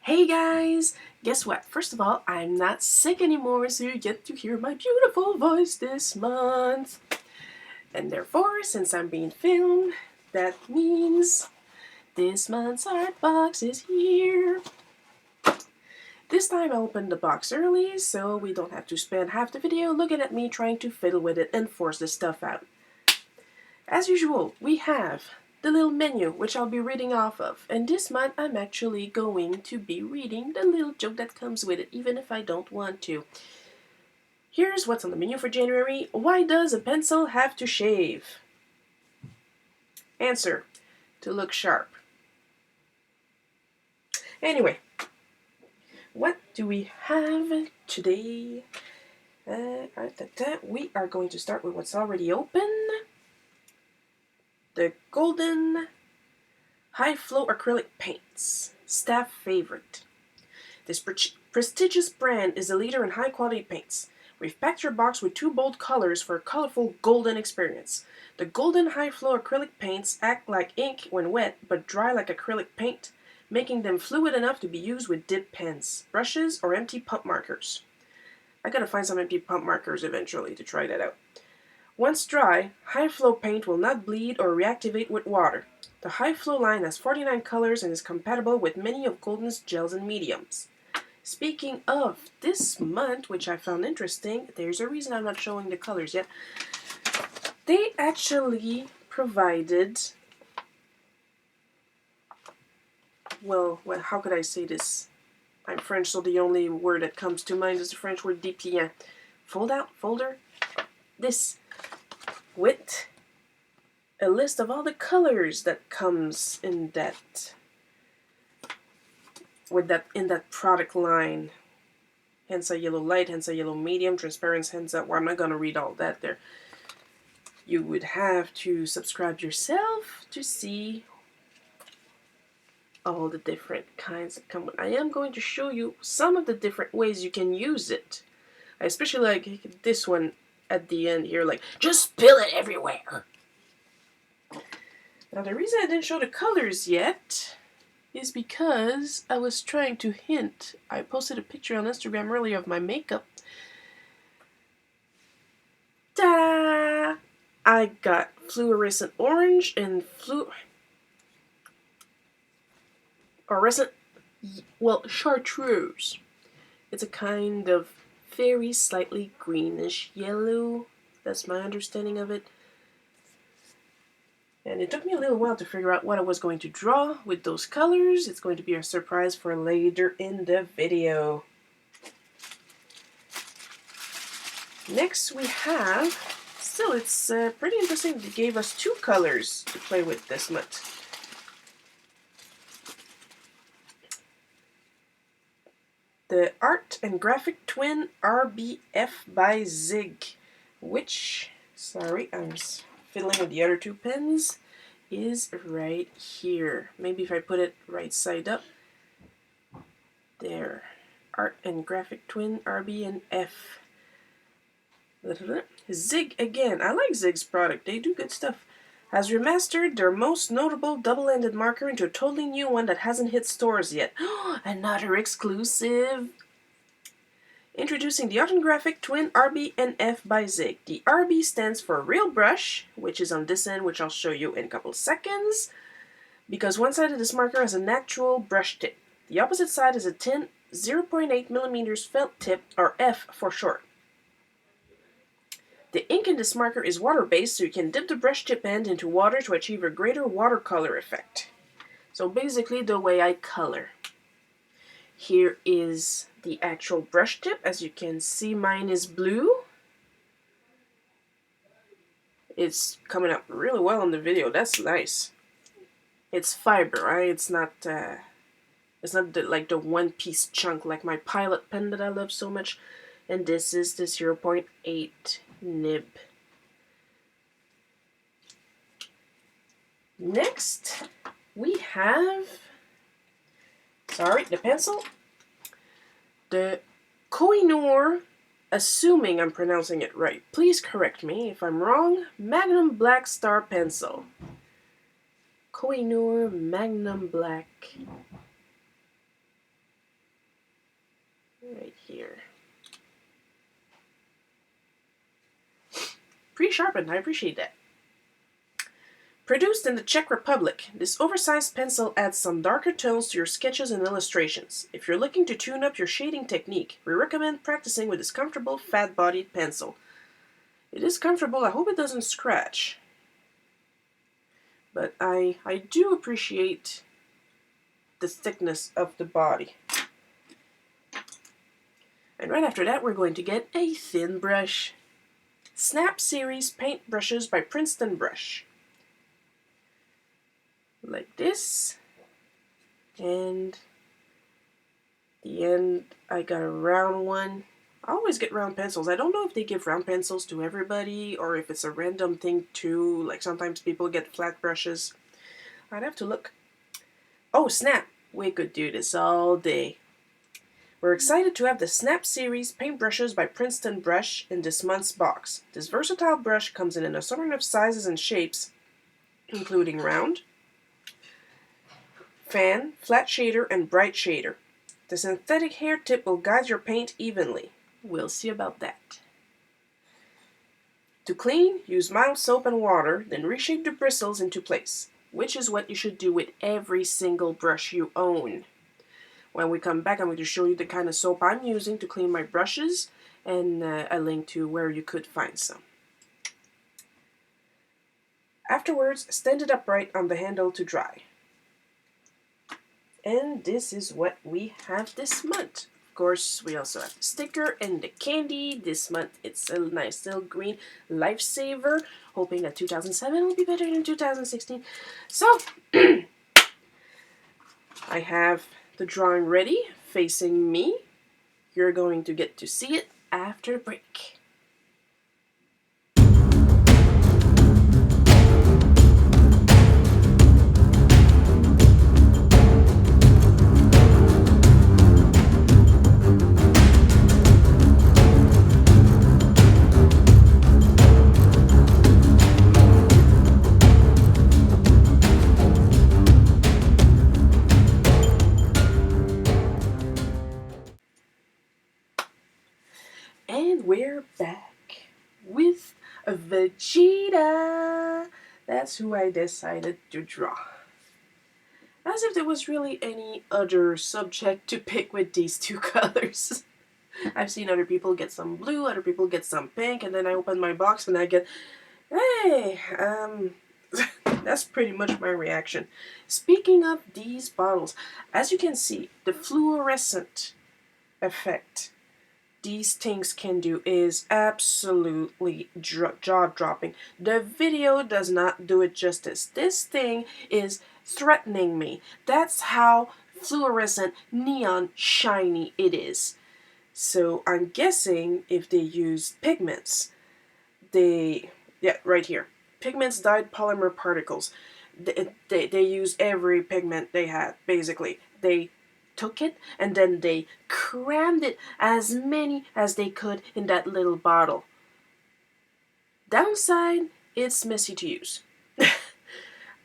Hey guys! Guess what? First of all, I'm not sick anymore, so you get to hear my beautiful voice this month. And therefore, since I'm being filmed, that means this month's art box is here. This time I opened the box early, so we don't have to spend half the video looking at me trying to fiddle with it and force the stuff out. As usual, we have the little menu, which I'll be reading off of. And this month, I'm actually going to be reading the little joke that comes with it, even if I don't want to. Here's what's on the menu for January. Why does a pencil have to shave? Answer: to look sharp. Anyway, what do we have today? We are going to start with what's already open. The Golden High Flow Acrylic Paints. Staff favorite. This prestigious brand is a leader in high-quality paints. We've packed your box with 2 bold colors for a colorful golden experience. The Golden High Flow Acrylic Paints act like ink when wet, but dry like acrylic paint, making them fluid enough to be used with dip pens, brushes, or empty pump markers. I gotta find some empty pump markers eventually to try that out. Once dry, high flow paint will not bleed or reactivate with water. The high flow line has 49 colors and is compatible with many of Golden's gels and mediums. Speaking of this month, which I found interesting, there's a reason I'm not showing the colors yet. They actually provided, well, how could I say this? I'm French, so the only word that comes to mind is the French word dépliant. Folder, this, with a list of all the colors that comes in that product line. Hence a yellow light, hence a yellow medium, transparent, hence a, well, I'm not going to read all that there. You would have to subscribe yourself to see all the different kinds that come. I am going to show you some of the different ways you can use it. I especially like this one at the end here, like, just spill it everywhere. Now the reason I didn't show the colors yet is because I was trying to hint. I posted a picture on Instagram earlier of my makeup. Ta-da! I got fluorescent orange and chartreuse. It's a kind of very slightly greenish yellow. That's my understanding of it. And it took me a little while to figure out what I was going to draw with those colors. It's going to be a surprise for later in the video. Next we have, still it's pretty interesting, they gave us 2 colors to play with this month. The Art and Graphic Twin RBF by Zig, which, sorry, I'm fiddling with the other 2 pens, is right here. Maybe if I put it right side up. There. Art and Graphic Twin RB and F. Zig again. I like Zig's product. They do good stuff. Has remastered their most notable double-ended marker into a totally new one that hasn't hit stores yet. Another exclusive! Introducing the Art and Graphic Twin RB and F by Zig. The RB stands for Real Brush, which is on this end, which I'll show you in a couple seconds, because one side of this marker has an actual brush tip. The opposite side is a tin 0.8mm felt tip, or F for short. The ink in this marker is water-based, so you can dip the brush tip end into water to achieve a greater watercolor effect. So basically the way I color. Here is the actual brush tip. As you can see, mine is blue. It's coming up really well in the video. That's nice. It's fiber, right? It's not like the one-piece chunk like my Pilot pen that I love so much. And this is the 0.8 nib. Next, we have, the pencil. The koh-i-noor, assuming I'm pronouncing it right, please correct me if I'm wrong, Magnum Black Star Pencil. Koh-i-noor Magnum Black right here. Pre-sharpened, I appreciate that. Produced in the Czech Republic, this oversized pencil adds some darker tones to your sketches and illustrations. If you're looking to tune up your shading technique, we recommend practicing with this comfortable, fat-bodied pencil. It is comfortable. I hope it doesn't scratch. But I do appreciate the thickness of the body. And right after that, we're going to get a thin brush. Snap Series Paint Brushes by Princeton Brush. Like this, and the end I got a round one. I always get round pencils. I don't know if they give round pencils to everybody or if it's a random thing too, like sometimes people get flat brushes. I'd have to look. Oh snap, we could do this all day. We're excited to have the Snap Series Paintbrushes by Princeton Brush in this month's box. This versatile brush comes in an assortment of sizes and shapes, including round, fan, flat shader, and bright shader. The synthetic hair tip will guide your paint evenly. We'll see about that. To clean, use mild soap and water, then reshape the bristles into place, which is what you should do with every single brush you own. When we come back, I'm going to show you the kind of soap I'm using to clean my brushes and a link to where you could find some. Afterwards, stand it upright on the handle to dry. And this is what we have this month. Of course, we also have the sticker and the candy. This month, it's a nice little green lifesaver. Hoping that 2007 will be better than 2016. So, I have the drawing ready, facing me. You're going to get to see it after the break. And we're back with Vegeta. That's who I decided to draw. As if there was really any other subject to pick with these two colors. I've seen other people get some blue, other people get some pink, and then I open my box and I get, hey, that's pretty much my reaction. Speaking of these bottles, as you can see, the fluorescent effect these things can do is absolutely jaw-dropping. The video does not do it justice. This thing is threatening me. That's how fluorescent, neon, shiny it is. So I'm guessing if they use pigments, right here. Pigments dyed polymer particles. They use every pigment they had, basically. They took it and then they crammed it as many as they could in that little bottle. Downside, it's messy to use.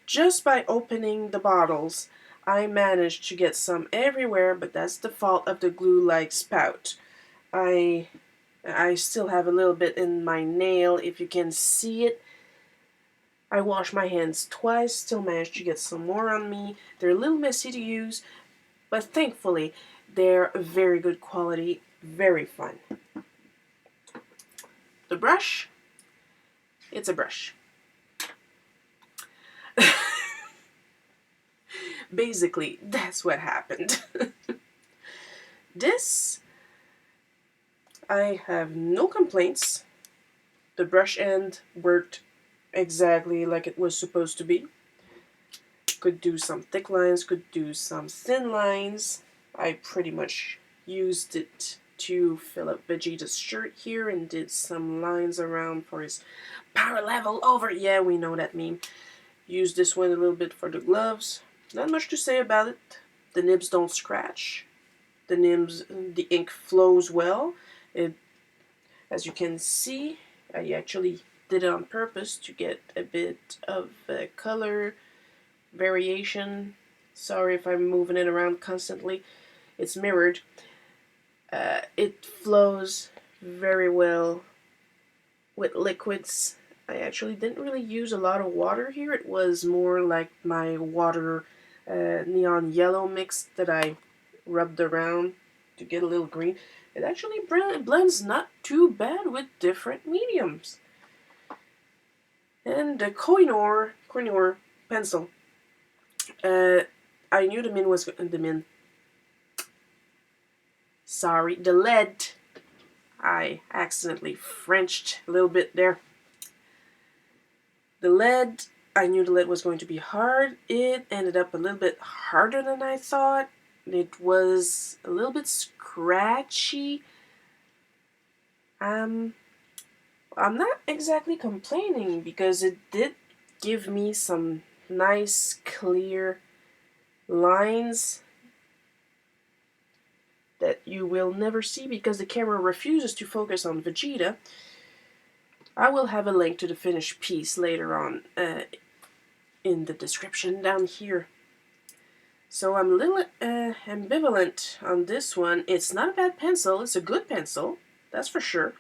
Just by opening the bottles, I managed to get some everywhere, but that's the fault of the glue-like spout. I still have a little bit in my nail, if you can see it. I washed my hands twice, still managed to get some more on me. They're a little messy to use, but thankfully, they're very good quality, very fun. The brush, it's a brush. Basically, that's what happened. This, I have no complaints. The brush end worked exactly like it was supposed to be. Could do some thick lines, could do some thin lines. I pretty much used it to fill up Vegeta's shirt here and did some lines around for his power level over. Yeah, we know that meme. Used this one a little bit for the gloves. Not much to say about it. The nibs don't scratch. The ink flows well. As you can see, I actually did it on purpose to get a bit of color variation. Sorry if I'm moving it around constantly. It's mirrored. It flows very well with liquids. I actually didn't really use a lot of water here. It was more like my water neon yellow mix that I rubbed around to get a little green. It actually blends not too bad with different mediums. And the koh-i-noor pencil. I knew the lead. I accidentally Frenched a little bit there. The lead, I knew the lead was going to be hard. It ended up a little bit harder than I thought. It was a little bit scratchy. I'm not exactly complaining because it did give me some nice clear lines that you will never see because the camera refuses to focus on Vegeta. I will have a link to the finished piece later on in the description down here. So I'm a little ambivalent on this one. It's not a bad pencil. It's a good pencil, that's for sure.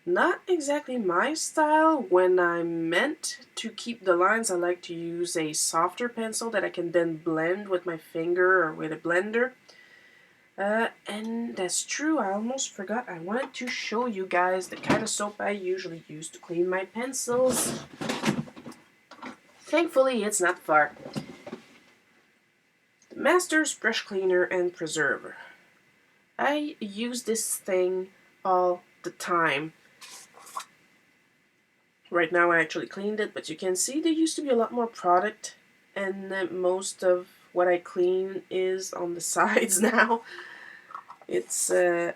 Not exactly my style. When I'm meant to keep the lines, I like to use a softer pencil that I can then blend with my finger or with a blender. And that's true, I almost forgot. I wanted to show you guys the kind of soap I usually use to clean my pencils. Thankfully, it's not far. The Masters Brush Cleaner and Preserver. I use this thing all the time. Right now I actually cleaned it, but you can see there used to be a lot more product, and most of what I clean is on the sides now. It's, I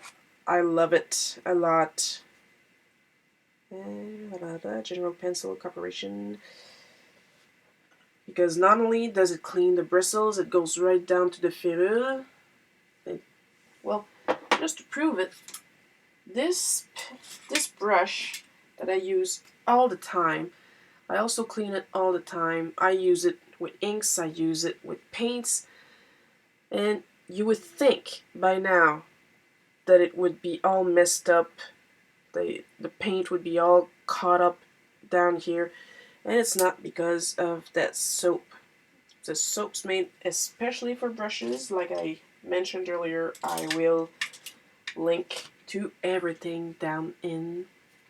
love it a lot. General Pencil Corporation. Because not only does it clean the bristles, it goes right down to the ferrule. Well, just to prove it, this brush that I use all the time, I also clean it all the time. I use it with inks, I use it with paints, and you would think by now that it would be all messed up, the paint would be all caught up down here, and it's not because of that soap. The soap's made especially for brushes. Like I mentioned earlier, I will link to everything down in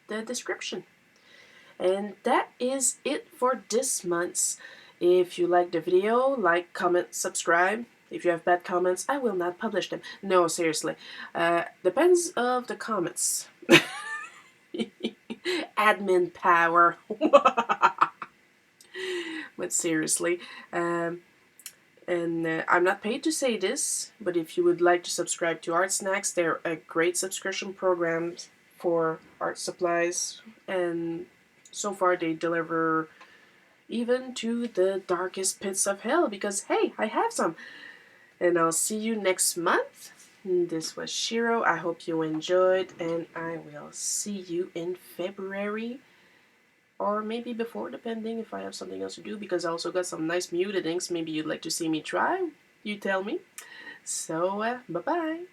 the description. And that is it for this month's. If you like the video, like, comment, subscribe. If you have bad comments, I will not publish them. No, seriously. Depends of the comments. Admin power. But seriously. I'm not paid to say this, but if you would like to subscribe to Art Snacks, they're a great subscription program for art supplies, and so far they deliver even to the darkest pits of hell because, hey, I have some. And I'll see you next month. This was Shiro. I hope you enjoyed, and I will see you in February. Or maybe before, depending if I have something else to do, because I also got some nice muted inks maybe you'd like to see me try. You tell me. So, bye-bye.